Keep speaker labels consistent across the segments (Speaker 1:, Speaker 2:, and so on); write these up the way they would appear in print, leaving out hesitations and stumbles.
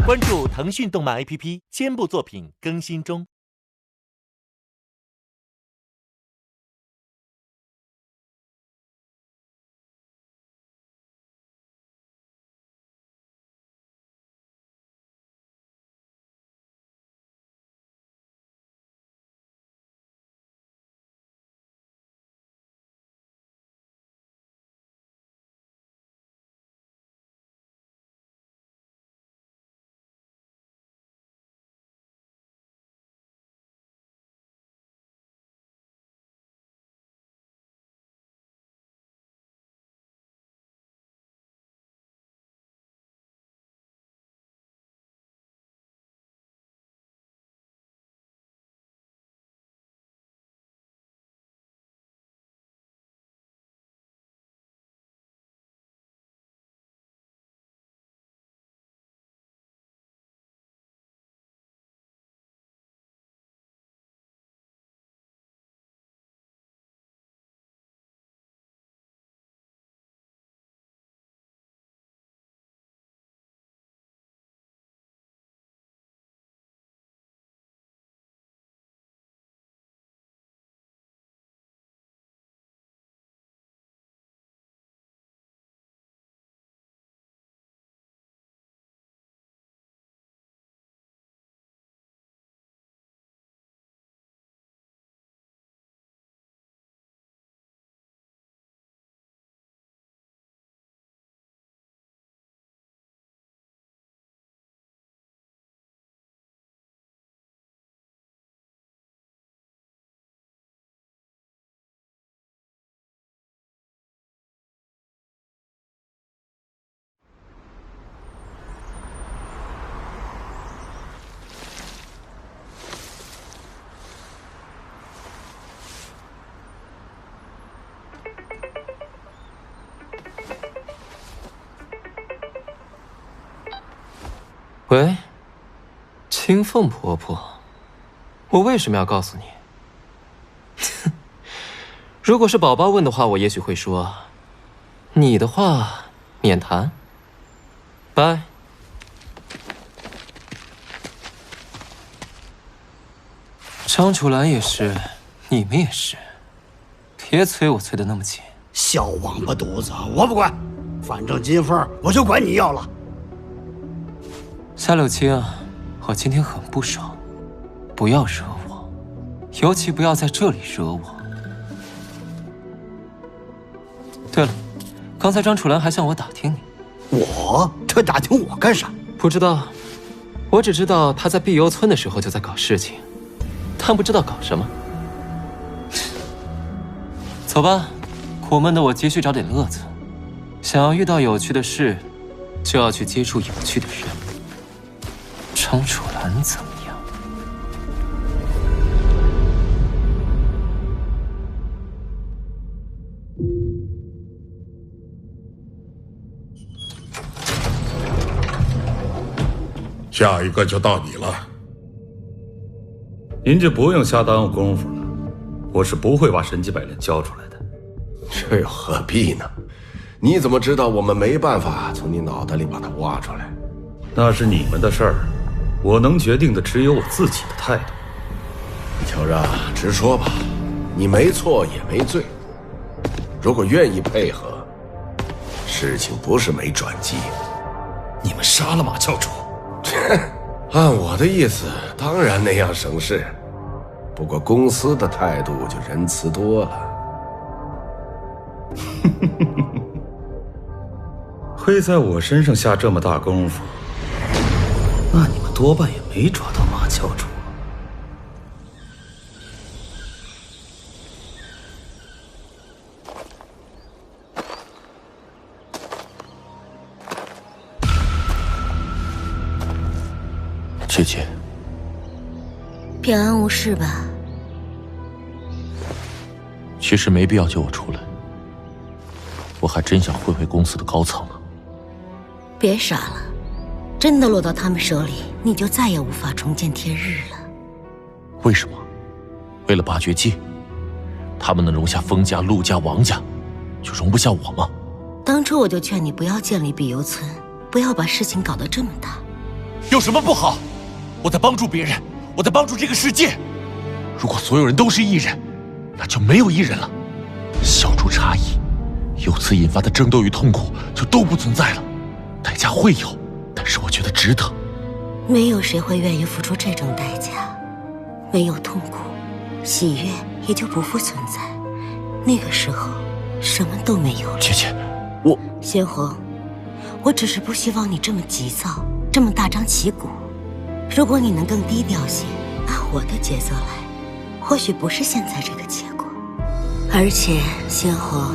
Speaker 1: 关注腾讯动漫 APP， 肩部作品更新中。
Speaker 2: 喂，青凤婆婆，我为什么要告诉你？如果是宝宝问的话，我也许会说；你的话，免谈。拜。张楚岚也是，你们也是，别催我催得那么紧。
Speaker 3: 小王八犊子，我不管，反正金凤我就管你要了。
Speaker 2: 夏柳青，我今天很不爽，不要惹我，尤其不要在这里惹我。对了，刚才张楚岚还向我打听你。
Speaker 3: 他打听我干啥？
Speaker 2: 不知道，我只知道他在碧游村的时候就在搞事情，但不知道搞什么。走吧，苦闷的我继续找点乐子。想要遇到有趣的事，就要去接触有趣的人。张楚岚怎么样？
Speaker 4: 下一个就到你了。
Speaker 5: 您就不用瞎耽误功夫了，我是不会把神机百炼交出来的。
Speaker 4: 这又何必呢？你怎么知道我们没办法从你脑袋里把它挖出来？
Speaker 5: 那是你们的事儿。我能决定的只有我自己的态度。
Speaker 4: 乔让，直说吧，你没错也没罪。如果愿意配合，事情不是没转机。
Speaker 5: 你们杀了马教主？
Speaker 4: 按我的意思，当然那样省事。不过公司的态度就仁慈多了。
Speaker 5: 会在我身上下这么大功夫，那你们多半也没抓到马教主。
Speaker 6: 姐姐，
Speaker 7: 平安无事吧？
Speaker 6: 其实没必要救我出来，我还真想混回公司的高层呢。
Speaker 7: 别傻了，真的落到他们手里，你就再也无法重见天日了。
Speaker 6: 为什么？为了八绝技？他们能容下封家、陆家、王家，就容不下我吗？
Speaker 7: 当初我就劝你不要建立碧游村，不要把事情搞得这么大。
Speaker 6: 有什么不好？我在帮助别人，我在帮助这个世界。如果所有人都是异人，那就没有异人了。消除差异，由此引发的争斗与痛苦就都不存在了。代价会有，但是我觉得值得。
Speaker 7: 没有谁会愿意付出这种代价。没有痛苦，喜悦也就不复存在。那个时候，什么都没有了。
Speaker 6: 姐姐，我
Speaker 7: 仙红，我只是不希望你这么急躁，这么大张旗鼓。如果你能更低调些，按我的节奏来，或许不是现在这个结果。而且，仙红，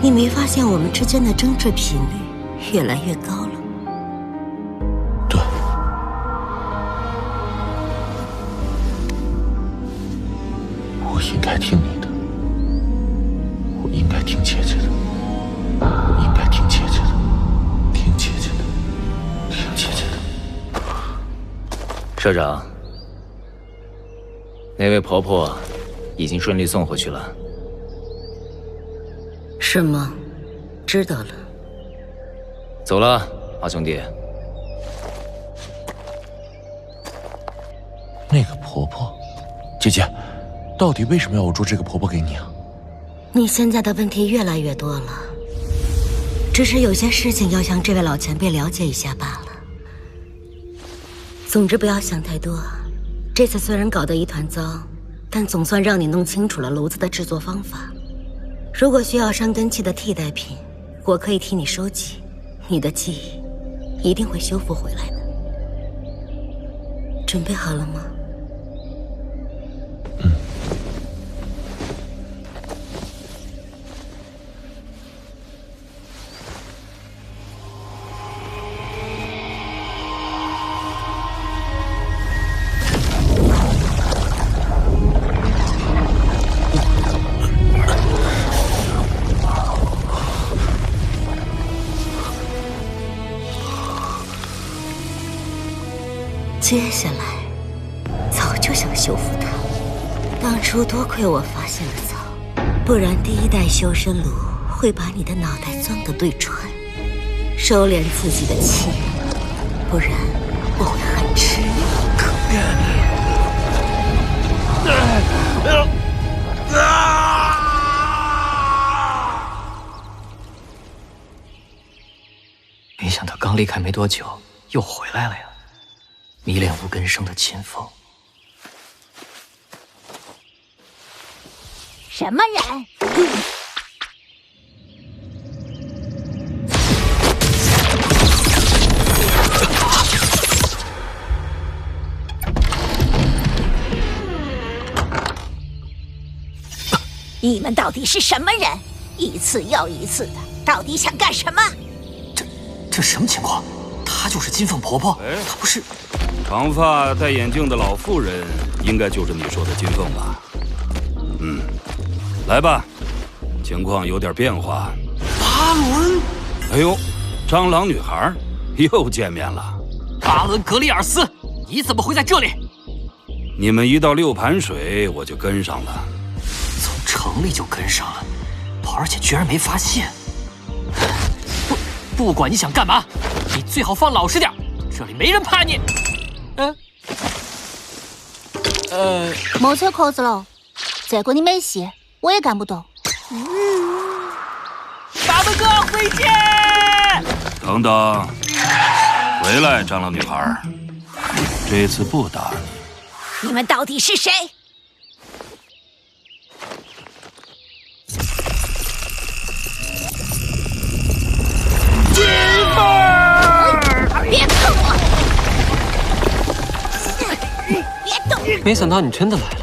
Speaker 7: 你没发现我们之间的争执频率越来越高了吗？
Speaker 6: 对，我应该听你的，我应该听姐姐的，我应该听姐姐的，听姐姐的，听姐姐的。
Speaker 8: 社长，那位婆婆已经顺利送回去了。
Speaker 7: 是吗？知道了。
Speaker 8: 走了，二兄弟。
Speaker 6: 那个婆婆，姐姐，到底为什么要我做这个婆婆给你啊？
Speaker 7: 你现在的问题越来越多了，只是有些事情要向这位老前辈了解一下罢了。总之不要想太多，这次虽然搞得一团糟，但总算让你弄清楚了炉子的制作方法。如果需要伤根器的替代品，我可以替你收集，你的记忆一定会修复回来的。准备好了吗？接下来，早就想修复它。当初多亏我发现了早，不然第一代修身炉会把你的脑袋钻个对穿。收敛自己的气，不然我会很吃力。
Speaker 2: 没想到刚离开没多久，又回来了呀！迷恋无根生的秦风。
Speaker 9: 什么人？你们到底是什么人？一次又一次的，到底想干什么？
Speaker 2: 这什么情况？她就是金凤婆婆，她不是？
Speaker 10: 长发戴眼镜的老妇人，应该就是你说的金凤吧？来吧，情况有点变化。
Speaker 2: 巴伦，
Speaker 10: 哎呦，蟑螂女孩又见面了。
Speaker 2: 巴伦格里尔斯，你怎么会在这里？
Speaker 10: 你们一到6盘水，我就跟上了。
Speaker 2: 从城里就跟上了，而且居然没发现。不管你想干嘛，你最好放老实点，这里没人怕你。
Speaker 9: 莫吹口子喽，再过你没戏，我也干不动。
Speaker 2: 巴伦哥，回见！
Speaker 10: 等等，回来，蟑螂女孩，这次不打你。
Speaker 9: 你们到底是谁？
Speaker 10: 金凤，
Speaker 9: 别碰我！别动！
Speaker 2: 没想到你真的来了。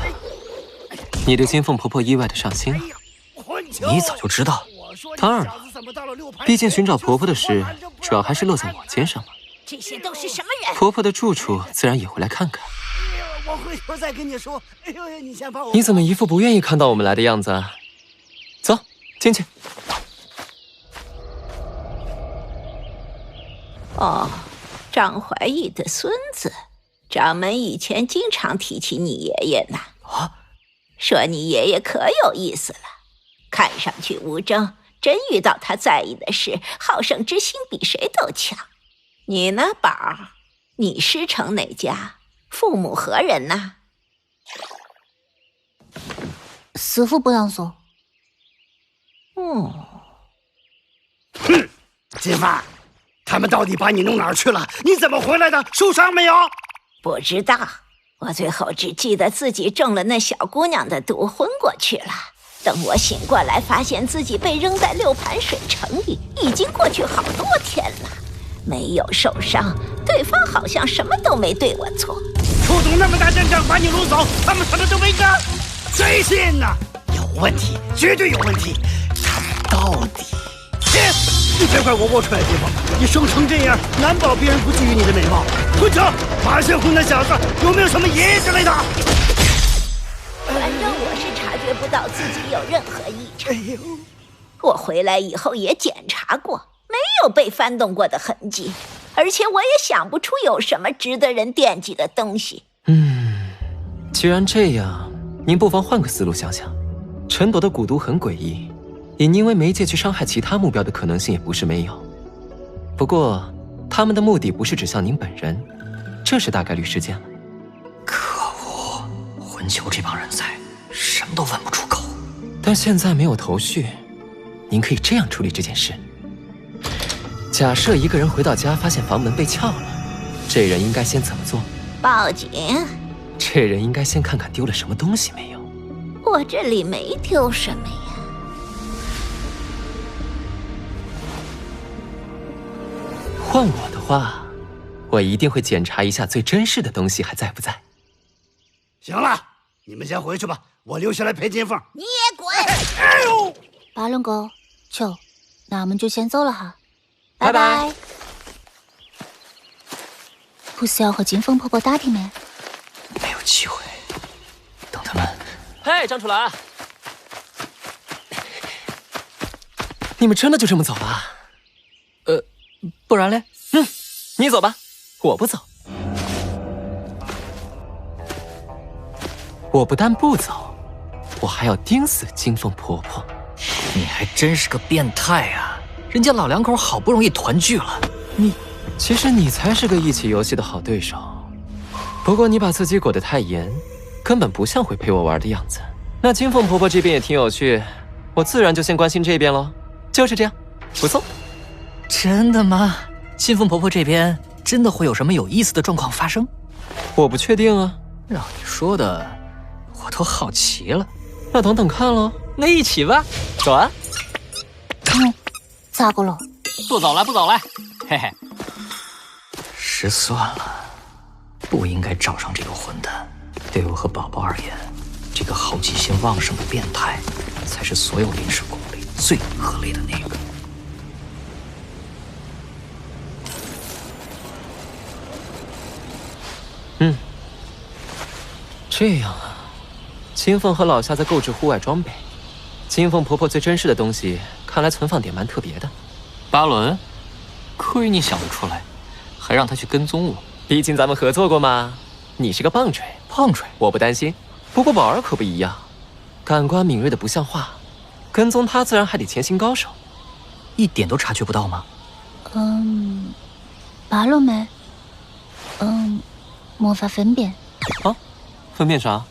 Speaker 2: 你对金凤婆婆意外的上心了。你早就知道？当然了，毕竟寻找婆婆的事，主要还是落在我肩上嘛。
Speaker 9: 这些都是什么人？
Speaker 2: 婆婆的住处自然也会来看看。
Speaker 3: 我回头再跟你说。哎呦，你先把我。
Speaker 2: 你怎么一副不愿意看到我们来的样子啊？走，进去。
Speaker 11: 哦，张怀义的孙子，掌门以前经常提起你爷爷呢。
Speaker 2: 啊，
Speaker 11: 说你爷爷可有意思了，看上去无争，真遇到他在意的事，好胜之心比谁都强。你呢，宝儿，你师承哪家？父母何人呐？
Speaker 9: 师父不让说。
Speaker 11: 哼，
Speaker 3: 金发，他们到底把你弄哪儿去了？你怎么回来的？受伤没有？
Speaker 11: 不知道，我最后只记得自己中了那小姑娘的毒，昏过去了。等我醒过来，发现自己被扔在6盘水城里，已经过去好多天了，没有受伤，对方好像什么都没对我做。
Speaker 3: 出动那么大阵仗把你掳走，他们什么都没干？谁信呢？有问题，绝对有问题。他们到底……切！你别怪我龌龊的地方，你生成这样，难保别人不觊觎你的美貌。混球，马先红那小子有没有什么爷爷之类的？
Speaker 11: 反正我是察觉不到自己有任何异常。我回来以后也检查过，没有被翻动过的痕迹，而且我也想不出有什么值得人惦记的东西。
Speaker 2: 既然这样，您不妨换个思路想想。陈朵的蛊毒很诡异，以您为媒介去伤害其他目标的可能性也不是没有。不过，他们的目的不是指向您本人，这是大概率事件了。
Speaker 12: 可恶，混球这帮人在，什么都问不出口。
Speaker 2: 但现在没有头绪，您可以这样处理这件事。假设一个人回到家发现房门被撬了，这人应该先怎么做？
Speaker 11: 报警。
Speaker 2: 这人应该先看看丢了什么东西没有。
Speaker 11: 我这里没丢什么呀。
Speaker 2: 换我的话，我一定会检查一下最珍视的东西还在不在。
Speaker 3: 行了，你们先回去吧，我留下来陪金凤。
Speaker 11: 你也滚！
Speaker 3: 哎呦，
Speaker 9: 巴伦哥，球，那我们就先走了哈，
Speaker 2: 拜拜。
Speaker 9: 不是要和金凤婆婆打听吗？
Speaker 12: 没有机会，等他们。
Speaker 2: 嘿，张楚岚，你们真的就这么走了？
Speaker 12: 不然嘞？
Speaker 2: 你走吧，我不走。我不但不走，我还要盯死金凤婆婆。
Speaker 12: 你还真是个变态啊！人家老两口好不容易团聚了，
Speaker 2: 其实你才是个一起游戏的好对手。不过你把自己裹得太严，根本不像会陪我玩的样子。那金凤婆婆这边也挺有趣，我自然就先关心这边喽。就是这样，不错。
Speaker 12: 真的吗？金凤婆婆这边真的会有什么有意思的状况发生？
Speaker 2: 我不确定啊。
Speaker 12: 让你说的，我都好奇了。
Speaker 2: 那等等看喽。
Speaker 12: 那一起吧，走啊！
Speaker 9: 咋个了？
Speaker 12: 不走了，不走了，嘿嘿。失算了，不应该找上这个混蛋。对我和宝宝而言，这个好奇心旺盛的变态，才是所有临时工里最恶劣的那个。
Speaker 2: 这样啊，金凤和老夏在购置户外装备。金凤婆婆最珍视的东西，看来存放点蛮特别的。
Speaker 12: 巴伦，亏你想得出来，还让他去跟踪我。
Speaker 2: 毕竟咱们合作过嘛。你是个棒槌，
Speaker 12: 棒槌
Speaker 2: 我不担心。不过宝儿可不一样，感官敏锐的不像话，跟踪他自然还得潜行高手。
Speaker 12: 一点都察觉不到吗？
Speaker 9: 巴伦没？没法分辨。
Speaker 2: 啊？分辨啥？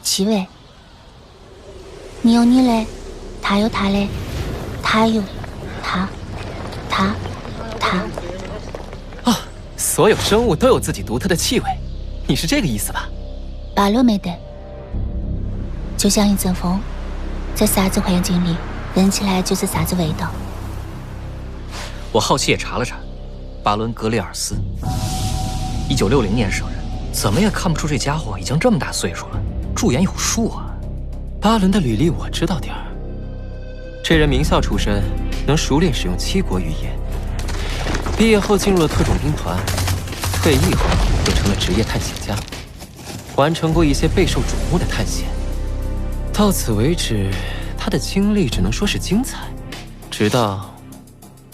Speaker 9: 气味。你有你的，他有他的，他有他。
Speaker 2: 啊！所有生物都有自己独特的气味，你是这个意思吧？
Speaker 9: 巴伦没得，就像一阵风，在啥子环境里，闻起来就是啥子味道。
Speaker 12: 我好奇也查了查，巴伦格里尔斯，1960年生人。怎么也看不出这家伙已经这么大岁数了，驻颜有术啊！
Speaker 2: 巴伦的履历我知道点儿，这人名校出身，能熟练使用7国语言。毕业后进入了特种兵团，退役后又成了职业探险家，完成过一些备受瞩目的探险。到此为止，他的经历只能说是精彩。直到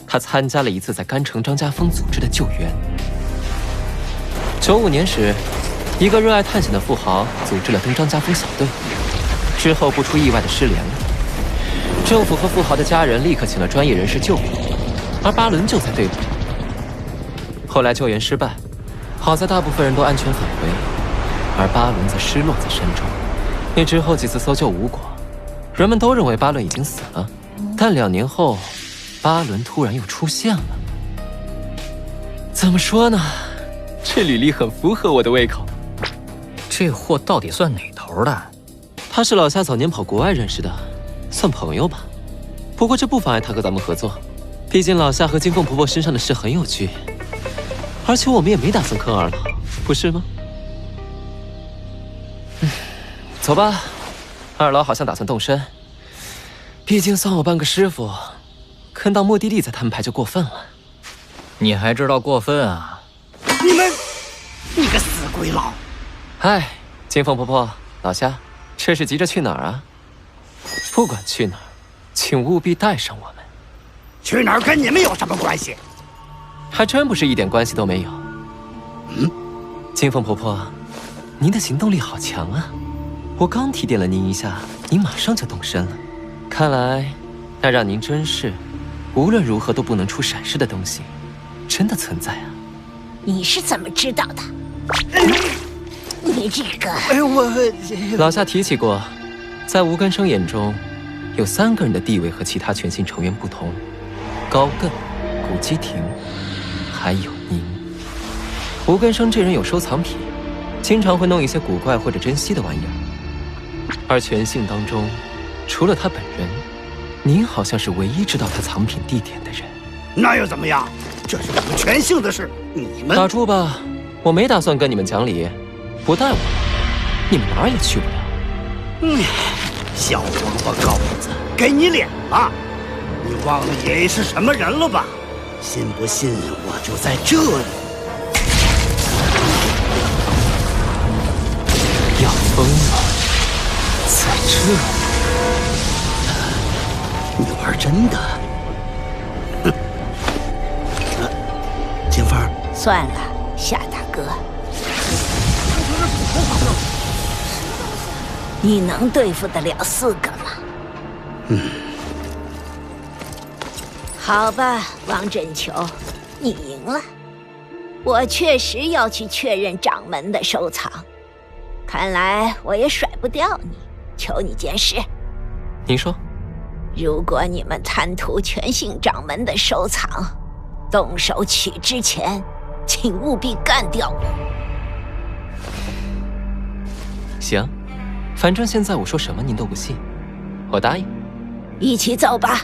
Speaker 2: 他参加了一次在甘城张家峰组织的救援。95年时，一个热爱探险的富豪组织了登张家峰小队，之后不出意外的失联了。政府和富豪的家人立刻请了专业人士救援，而巴伦就在队伍里。后来救援失败，好在大部分人都安全返回，而巴伦则失落在山中。你之后几次搜救无果，人们都认为巴伦已经死了。但2年后，巴伦突然又出现了。怎么说呢？这履历很符合我的胃口。
Speaker 12: 这货到底算哪头的？
Speaker 2: 他是老夏早年跑国外认识的，算朋友吧。不过这不妨碍他和咱们合作，毕竟老夏和金凤婆婆身上的事很有趣，而且我们也没打算坑二老，不是吗？走吧，二老好像打算动身。毕竟算我半个师傅，坑到目的地再摊牌就过分了。
Speaker 12: 你还知道过分啊？
Speaker 3: 你个死鬼佬！
Speaker 2: 嗨，金凤婆婆，老夏，这是急着去哪儿啊？不管去哪儿，请务必带上我们。
Speaker 3: 去哪儿跟你们有什么关系？
Speaker 2: 还真不是一点关系都没有。金凤婆婆，您的行动力好强啊！我刚提点了您一下，您马上就动身了。看来，那让您珍视，无论如何都不能出闪失的东西，真的存在啊！
Speaker 11: 你是怎么知道的？你这个……
Speaker 2: 老夏提起过，在吴根生眼中，有3个人的地位和其他全信成员不同：高艮、古基亭，还有您。吴根生这人有收藏癖，经常会弄一些古怪或者珍稀的玩意儿。而全信当中，除了他本人，您好像是唯一知道他藏品地点的人。
Speaker 3: 那又怎么样？这是我们全信的事，你们
Speaker 2: 打住吧！我没打算跟你们讲理，不带我，你们哪儿也去不了。
Speaker 3: 小王八羔子，给你脸了！你忘了爷爷是什么人了吧？信不信我就在这里？
Speaker 2: 要疯了！在这里？
Speaker 3: 你玩真的？金凤，
Speaker 11: 算了，夏大哥，你能对付得了4个吗？好吧，王振球，你赢了。我确实要去确认掌门的收藏，看来我也甩不掉你。求你件事。
Speaker 2: 您说。
Speaker 11: 如果你们贪图全信掌门的收藏，动手取之前，请务必干掉我。
Speaker 2: 行，反正现在我说什么您都不信，我答应。
Speaker 11: 一起走吧。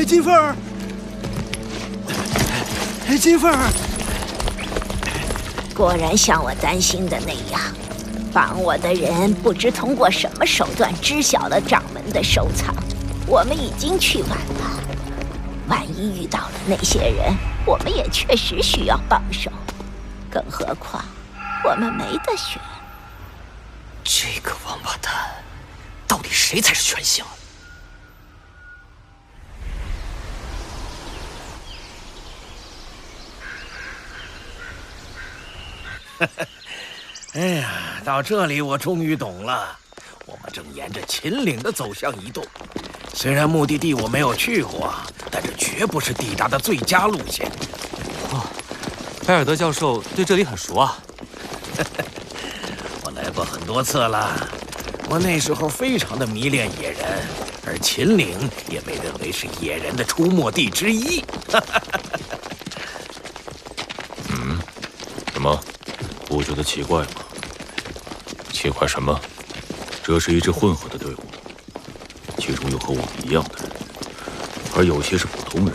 Speaker 3: 金凤儿，金凤儿，
Speaker 11: 果然像我担心的那样，帮我的人不知通过什么手段知晓了掌门的收藏。我们已经去晚了，万一遇到了那些人，我们也确实需要帮手。更何况，我们没得选。
Speaker 12: 这个王八蛋，到底谁才是全信？
Speaker 4: 哎呀，到这里我终于懂了。我们正沿着秦岭的走向移动，虽然目的地我没有去过，但这绝不是抵达的最佳路线。
Speaker 13: 哦，埃尔德教授对这里很熟啊。
Speaker 4: 我来过很多次了，我那时候非常的迷恋野人，而秦岭也被认为是野人的出没地之一。
Speaker 6: 什么？不觉得奇怪吗？奇怪什么？这是一支混合的队伍，其中有和我们一样的人，而有些是普通人。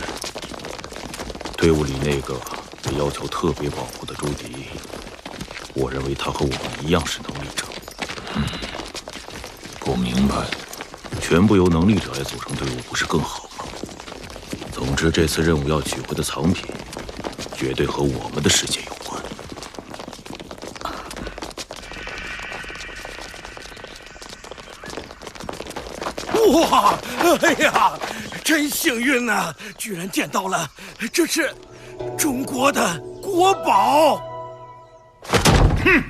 Speaker 6: 队伍里那个被要求特别保护的朱迪，我认为他和我们一样是能力者。不明白，全部由能力者来组成队伍不是更好吗？总之，这次任务要取回的藏品，绝对和我们的世界有关。
Speaker 4: 哇！哎呀，真幸运呐！居然见到了，这是中国的国宝。
Speaker 14: 哼，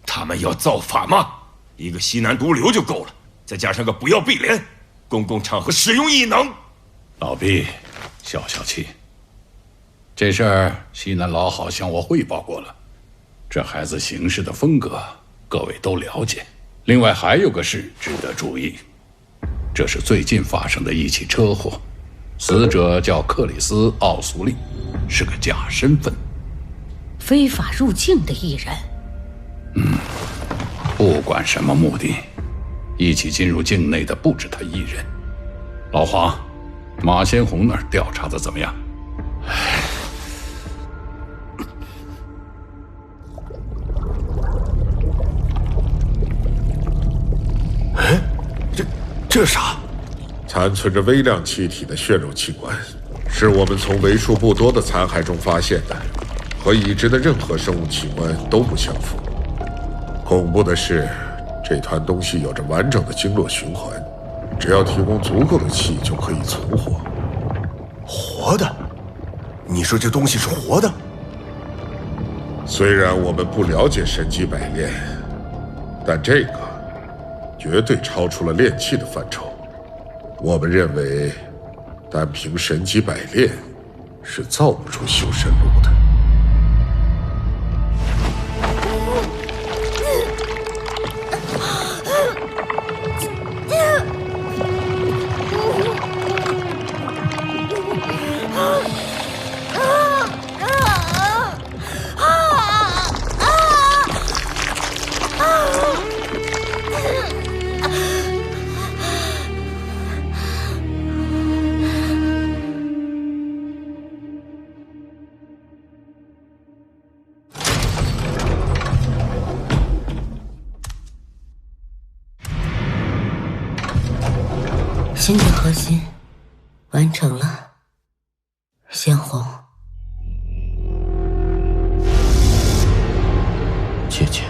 Speaker 14: 他们要造反吗？一个西南毒瘤就够了，再加上个不要碧莲，公共场合使用异能。
Speaker 15: 老毕，消消气。这事儿西南老好向我汇报过了，这孩子行事的风格，各位都了解。另外还有个事值得注意，这是最近发生的一起车祸，死者叫克里斯·奥苏利，是个假身份，
Speaker 16: 非法入境的艺人。
Speaker 15: 不管什么目的，一起进入境内的不止他一人。老黄，马先红那儿调查的怎么样？
Speaker 17: 这啥？残存着微量气体的血肉器官，是我们从为数不多的残骸中发现的，和已知的任何生物器官都不相符。恐怖的是，这团东西有着完整的经络循环，只要提供足够的气就可以存活。
Speaker 18: 活的？你说这东西是活的？
Speaker 17: 虽然我们不了解神机百炼，但这个绝对超出了炼器的范畴。我们认为，单凭神机百炼是造不出修神炉的。
Speaker 7: 新的核心完成了，鲜红。
Speaker 12: 姐姐。